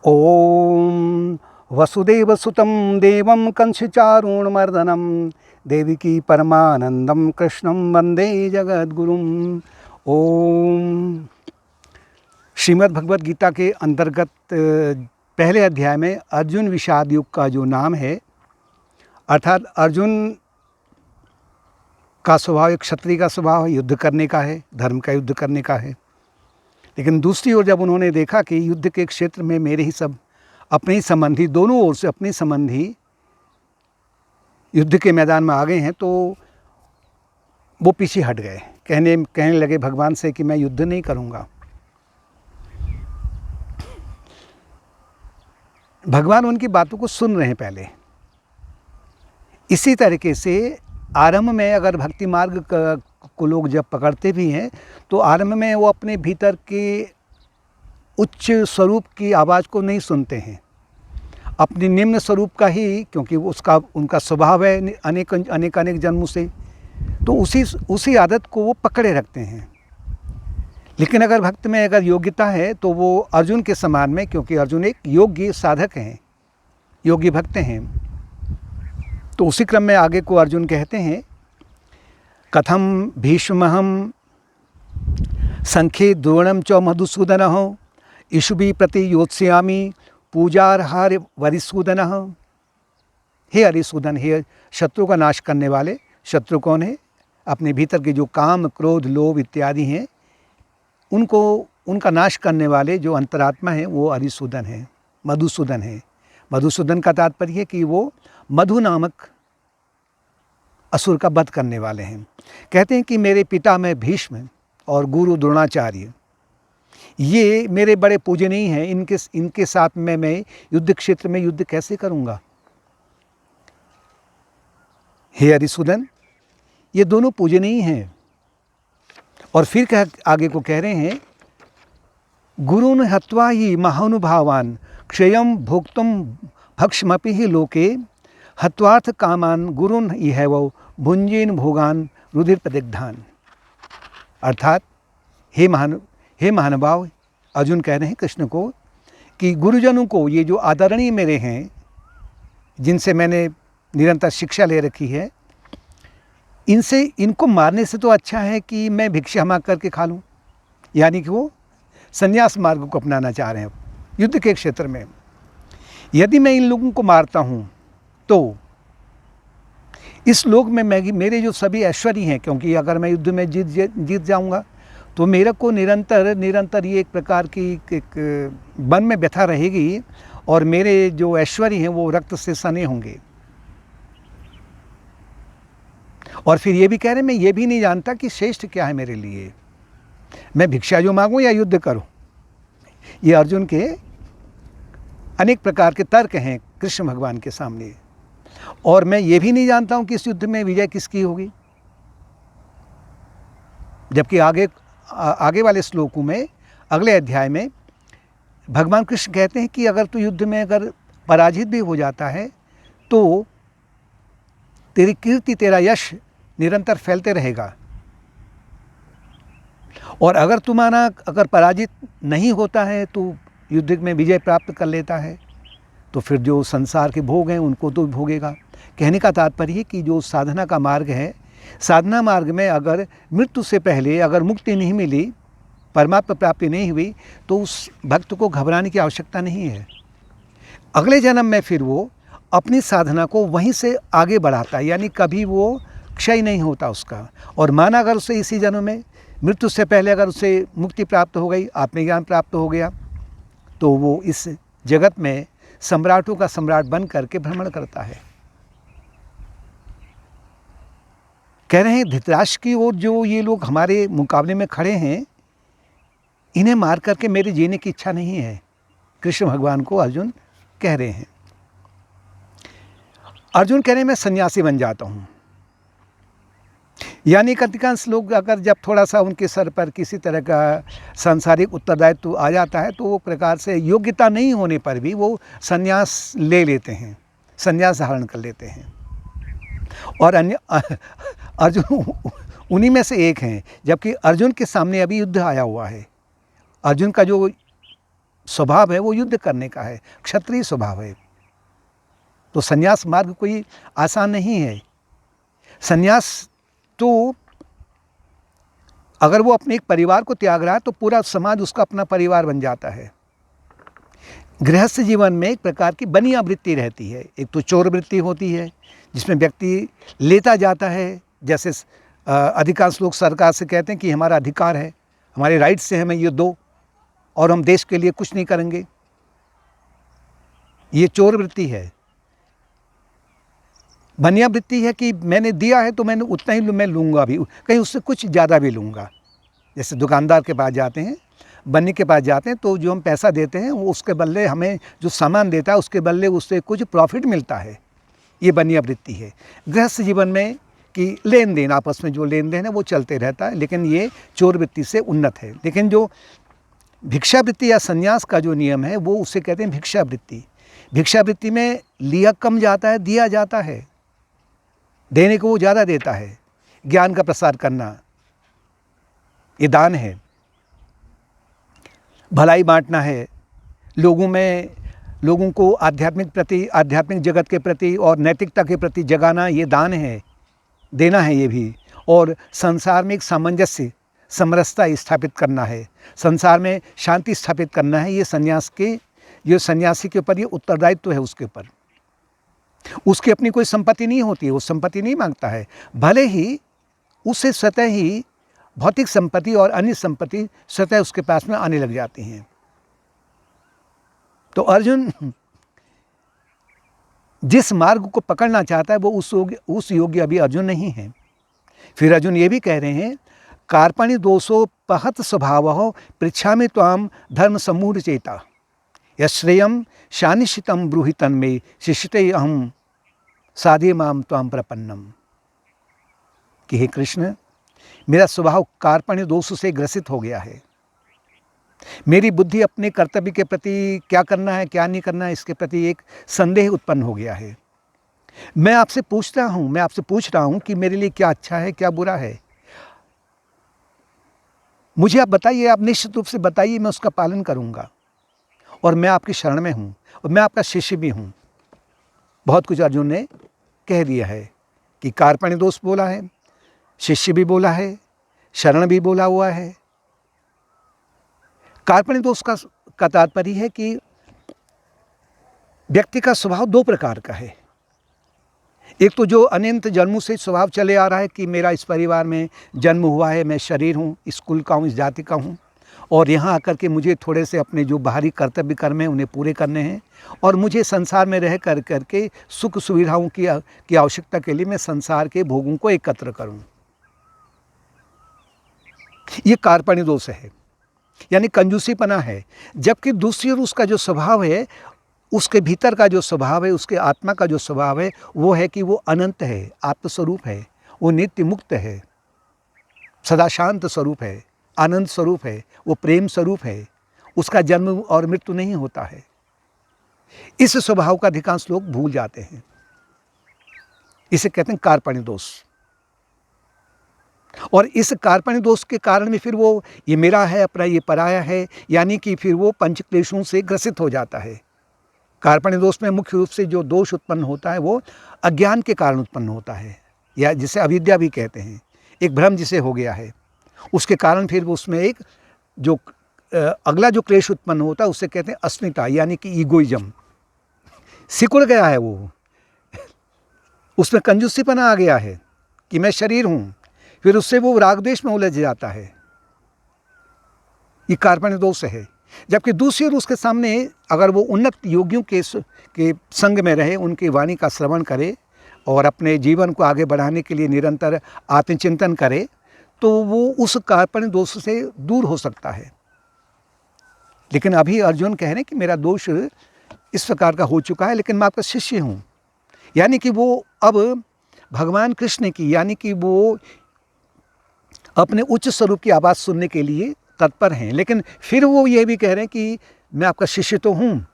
ओम वसुदेवसुतं देवं कंसचारूणमर्दनं देवकी परमानंदं कृष्णं वंदे जगद्गुरुम। ओम। श्रीमद् भगवद गीता के अंतर्गत पहले अध्याय में अर्जुन विषाद युग का जो नाम है, अर्थात अर्जुन का स्वभाव एक क्षत्रिय का स्वभाव है, युद्ध करने का है, धर्म का युद्ध करने का है। लेकिन दूसरी ओर जब उन्होंने देखा कि युद्ध के क्षेत्र में मेरे ही सब अपने ही संबंधी, दोनों ओर से अपने संबंधी युद्ध के मैदान में आ गए हैं, तो वो पीछे हट गए। कहने लगे भगवान से कि मैं युद्ध नहीं करूँगा। भगवान उनकी बातों को सुन रहे हैं पहले। इसी तरीके से आरंभ में अगर भक्ति मार्ग को लोग जब पकड़ते भी हैं तो आरंभ में वो अपने भीतर के उच्च स्वरूप की आवाज़ को नहीं सुनते हैं, अपने निम्न स्वरूप का ही, क्योंकि उनका स्वभाव है अनेक जन्मों से, तो उसी आदत को वो पकड़े रखते हैं। लेकिन अगर भक्त में अगर योग्यता है तो वो अर्जुन के समान में, क्योंकि अर्जुन एक योग्य साधक हैं, योग्य भक्त हैं, तो उसी क्रम में आगे को अर्जुन कहते हैं, कथम भीष्महं संख्ये द्रोणं च मधुसूदनः इषुभि प्रति योत्स्यामि पूजार्हार वरिसूदनः। हे हरिसूदन, हे शत्रु का नाश करने वाले। शत्रु कौन है? अपने भीतर के जो काम क्रोध लोभ इत्यादि हैं, उनका नाश करने वाले जो अंतरात्मा है वो हरिसूदन है, मधुसूदन है। मधुसूदन का तात्पर्य है कि वो मधु नामक असुर का वध करने वाले हैं। कहते हैं कि मेरे पिता में भीष्म और गुरु द्रोणाचार्य, ये मेरे बड़े पूजनीय हैं। इनके साथ में मैं युद्ध क्षेत्र में युद्ध कैसे करूँगा? हे हरिसूदन, ये दोनों पूजनीय हैं। और फिर आगे को कह रहे हैं, गुरुन् हत्वा ही महानुभावान क्षयं भोक्तुम भक्षमपि ही लोके हत्वार्थ कामान गुरुन् इहैव भुंजीन भोगान रुधिर प्रदिग्धान। अर्थात हे महानुभाव, अर्जुन कह रहे हैं कृष्ण को कि गुरुजनों को, ये जो आदरणीय मेरे हैं, जिनसे मैंने निरंतर शिक्षा ले रखी है, इनको मारने से तो अच्छा है कि मैं भिक्षा मांग करके खा लूँ। यानी कि वो संन्यास मार्ग को अपनाना चाह रहे हैं युद्ध के क्षेत्र में। यदि मैं इन लोगों को मारता हूँ तो इस लोक में मेरे जो सभी ऐश्वर्य हैं, क्योंकि अगर मैं युद्ध में जीत जाऊंगा तो मेरे को निरंतर ये एक प्रकार की एक मन में व्यथा रहेगी, और मेरे जो ऐश्वर्य हैं वो रक्त से सने होंगे। और फिर ये भी कह रहे हैं, मैं ये भी नहीं जानता कि श्रेष्ठ क्या है मेरे लिए, मैं भिक्षा जो मांगूं या युद्ध करूं। ये अर्जुन के अनेक प्रकार के तर्क हैं कृष्ण भगवान के सामने। और मैं ये भी नहीं जानता हूं कि इस युद्ध में विजय किसकी होगी। जबकि आगे वाले श्लोकों में, अगले अध्याय में भगवान कृष्ण कहते हैं कि अगर तू युद्ध में अगर पराजित भी हो जाता है तो तेरी कीर्ति, तेरा यश निरंतर फैलते रहेगा। और अगर तुम्हारा अगर पराजित नहीं होता है, तो युद्ध में विजय प्राप्त कर लेता है, तो फिर जो संसार के भोग हैं उनको तो भोगेगा। कहने का तात्पर्य है कि जो साधना का मार्ग है, साधना मार्ग में अगर मृत्यु से पहले अगर मुक्ति नहीं मिली, परमात्मा प्राप्ति नहीं हुई, तो उस भक्त को घबराने की आवश्यकता नहीं है। अगले जन्म में फिर वो अपनी साधना को वहीं से आगे बढ़ाता है, यानी कभी वो क्षय नहीं होता उसका। और माना अगर उसे इसी जन्म में मृत्यु से पहले अगर उसे मुक्ति प्राप्त हो गई, आत्मज्ञान प्राप्त हो गया, तो वो इस जगत में सम्राटों का सम्राट बन करके भ्रमण करता है। कह रहे हैं धृतराष्ट्र की ओर जो ये लोग हमारे मुकाबले में खड़े हैं, इन्हें मार करके मेरे जीने की इच्छा नहीं है। कृष्ण भगवान को अर्जुन कह रहे हैं। अर्जुन कह रहे हैं मैं सन्यासी बन जाता हूँ। यानी अधिकांश लोग अगर जब थोड़ा सा उनके सर पर किसी तरह का सांसारिक उत्तरदायित्व आ जाता है, तो वो प्रकार से योग्यता नहीं होने पर भी वो सन्यास ले लेते हैं, सन्यास धारण कर लेते हैं। और अर्जुन उन्हीं में से एक हैं। जबकि अर्जुन के सामने अभी युद्ध आया हुआ है। अर्जुन का जो स्वभाव है वो युद्ध करने का है, क्षत्रिय स्वभाव है। तो संन्यास मार्ग कोई आसान नहीं है। संन्यास तो अगर वो अपने एक परिवार को त्याग रहा है तो पूरा समाज उसका अपना परिवार बन जाता है। गृहस्थ जीवन में एक प्रकार की बनिया वृत्ति रहती है। एक तो चोर वृत्ति होती है जिसमें व्यक्ति लेता जाता है, जैसे अधिकांश लोग सरकार से कहते हैं कि हमारा अधिकार है, हमारे राइट्स से हमें ये दो और हम देश के लिए कुछ नहीं करेंगे। ये चोर वृत्ति है। बनिया वृत्ति है कि मैंने दिया है तो मैंने उतना ही मैं लूँगा भी, कहीं उससे कुछ ज़्यादा भी लूँगा। जैसे दुकानदार के पास जाते हैं, बन्नी के पास जाते हैं, तो जो हम पैसा देते हैं वो उसके बदले हमें जो सामान देता है उसके बदले उससे कुछ प्रॉफिट मिलता है। ये बनिया वृत्ति है। गृहस्थ जीवन में कि लेन देन, आपस में जो लेन देन है वो चलते रहता है, लेकिन ये चोर वृत्ति से उन्नत है। लेकिन जो भिक्षावृत्ति या संन्यास का जो नियम है वो उसे कहते हैं भिक्षावृत्ति। भिक्षावृत्ति में लिया कम जाता है, दिया जाता है। देने को वो ज़्यादा देता है। ज्ञान का प्रसार करना ये दान है, भलाई बांटना है, लोगों को आध्यात्मिक जगत के प्रति और नैतिकता के प्रति जगाना, ये दान है, देना है ये भी। और संसार में एक सामंजस्य, समरसता स्थापित करना है, संसार में शांति स्थापित करना है। ये सन्यासी के ऊपर ये उत्तरदायित्व है। उसके ऊपर उसकी अपनी कोई संपत्ति नहीं होती है, वो संपत्ति नहीं मांगता है, भले ही उससे स्वतः ही भौतिक संपत्ति और अन्य संपत्ति स्वतः उसके पास में आने लग जाती हैं। तो अर्जुन जिस मार्ग को पकड़ना चाहता है वो उस योग्य अभी अर्जुन नहीं है। फिर अर्जुन ये भी कह रहे हैं, कार्पण्य दोषो पहत स्वभाव पृच्छामि त्वाम धर्म समूढ़ चेता यश्रेयम शानिशितम ब्रूहि तन्मे शिष्यते अहम साधे माम त्वाम प्रपन्नम। कि हे कृष्ण, मेरा स्वभाव कार्पण्य दोष से ग्रसित हो गया है। मेरी बुद्धि अपने कर्तव्य के प्रति क्या करना है क्या नहीं करना है इसके प्रति एक संदेह उत्पन्न हो गया है। मैं आपसे पूछ रहा हूँ कि मेरे लिए क्या अच्छा है क्या बुरा है। मुझे आप बताइए, आप निश्चित रूप से बताइए, मैं उसका पालन करूँगा। और मैं आपकी शरण में हूँ और मैं आपका शिष्य भी हूँ। बहुत कुछ अर्जुन ने कह दिया है कि कार्पण्य दोष बोला है, शिष्य भी बोला है, शरण भी बोला हुआ है। कार्पण्य दोष का तात्पर्य है कि व्यक्ति का स्वभाव दो प्रकार का है। एक तो जो अनंत जन्मों से स्वभाव चले आ रहा है कि मेरा इस परिवार में जन्म हुआ है, मैं शरीर हूँ, इस कुल का हूँ, इस जाति का हूँ, और यहाँ आकर के मुझे थोड़े से अपने जो बाहरी कर्तव्य कर्म हैं उन्हें पूरे करने हैं, और मुझे संसार में रह करके सुख सुविधाओं की आवश्यकता के लिए मैं संसार के भोगों को एकत्र करूँ। ये कार्पण्य दोष है, यानी कंजूसीपना है। जबकि दूसरी ओर उसका जो स्वभाव है, उसके भीतर का जो स्वभाव है, उसके आत्मा का जो स्वभाव है वो है कि वो अनंत है, आत्मस्वरूप है, वो नित्य मुक्त है, सदा शांत स्वरूप है, आनंद स्वरूप है, वो प्रेम स्वरूप है, उसका जन्म और मृत्यु नहीं होता है। इस स्वभाव का अधिकांश लोग भूल जाते हैं। इसे कहते हैं कार्पण्य दोष। और इस कार्पण्य दोष के कारण में फिर वो ये मेरा है, अपना ये पराया है, यानी कि फिर वो पंच क्लेशों से ग्रसित हो जाता है। कार्पण्य दोष में मुख्य रूप से जो दोष उत्पन्न होता है वो अज्ञान के कारण उत्पन्न होता है, या जिसे अविद्या भी कहते हैं। एक भ्रम जिसे हो गया है, उसके कारण फिर उसमें एक जो अगला जो क्लेश उत्पन्न होता है उसे कहते हैं अस्मिता, यानी कि ईगोइज्म। सिकुड़ गया है वो, उसमें कंजूसीपना आ गया है कि मैं शरीर हूँ, फिर उससे वो राग द्वेष में उलझ जाता है। ये कार्पण्य दोष है। जबकि दूसरी ओर उसके सामने अगर वो उन्नत योगियों के संग में रहे, उनकी वाणी का श्रवण करे और अपने जीवन को आगे बढ़ाने के लिए निरंतर आत्मचिंतन करे, तो वो उस कार्पण्य दोष से दूर हो सकता है। लेकिन अभी अर्जुन कह रहे हैं कि मेरा दोष इस प्रकार का हो चुका है, लेकिन मैं आपका शिष्य हूँ, यानी कि वो अब भगवान कृष्ण की, यानी कि वो अपने उच्च स्वरूप की आवाज़ सुनने के लिए तत्पर हैं। लेकिन फिर वो ये भी कह रहे हैं कि मैं आपका शिष्य तो हूँ,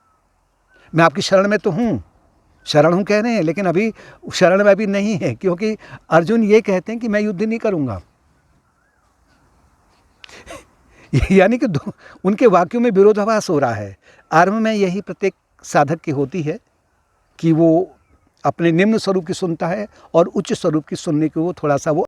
मैं आपकी शरण में तो हूँ, शरण हूँ कह रहे हैं, लेकिन अभी शरण में भी नहीं है, क्योंकि अर्जुन ये कहते हैं कि मैं युद्ध नहीं करूँगा। यानी कि उनके वाक्यों में विरोधाभास हो रहा है। आरंभ में यही प्रत्येक साधक की होती है कि वो अपने निम्न स्वरूप की सुनता है और उच्च स्वरूप की सुनने को वो थोड़ा सा वो